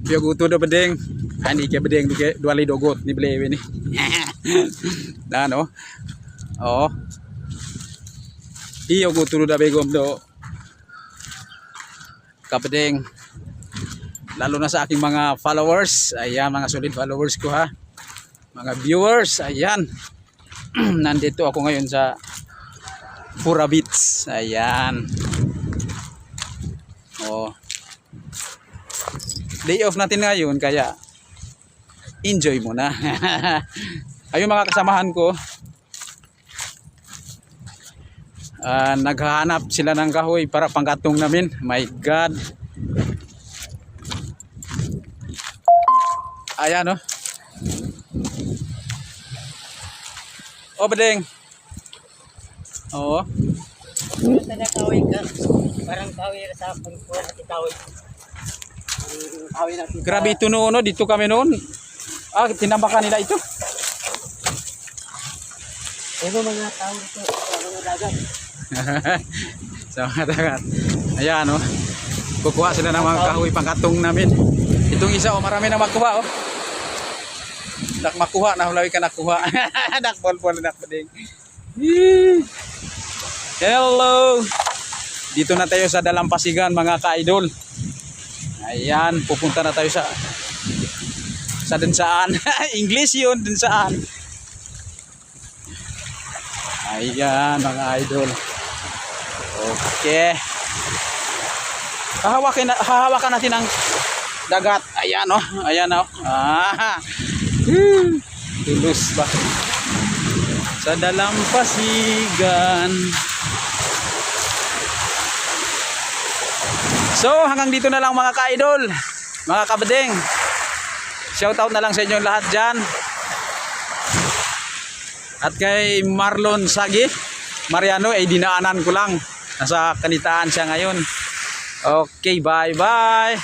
Biyo guto do bedeng. Ani ke bedeng bige dua li dogot ni belewe ni. Dan oh. Oh. Iyo guto do da begom do. Kapedeng. Lalo na sa aking mga followers. Ayan, mga solid followers ko ha. Mga viewers, ayan. Nandito ako ngayon sa Pura Beach. Ayan. Oh. Day off natin ngayon kaya enjoy muna. Ayun mga kasamahan ko. Naghahanap sila ng kahoy para panggatong namin. My God. Ayan oh. Oh, bedeng. Oo. Sana kahoy ka. Parang kahoy sa pangkuha at kahoy. Kahoy natin. Grabe ito noon, dito kami noon. Tinambakan nila ito. Ito mga kahoy ito. Mga dagat. Sa mga dagat. Ayan oh. Kukuha sila ng mga kahoy pangkatong namin. Itong isa oh, marami na makuha oh. Nak makuha, nahulawi ka nakuha. Nakpol-pol na bedeng. Hello. Dito na tayo sa Dalampasigan mga ka-idol. Ayan, pupunta na tayo sa densaan. English yun, densaan. Ayan mga idol. Okay. Hahawakan natin ang dagat. Ayan oh, ayan oh. Tulus ba? Sa Dalampasigan. So hanggang dito na lang mga ka-idol, mga kabedeng. Shoutout na lang sa inyo lahat dyan. At kay Marlon Sagi Mariano ay dinaanan ko lang. Nasa Kanitaan siya ngayon. Okay, bye bye.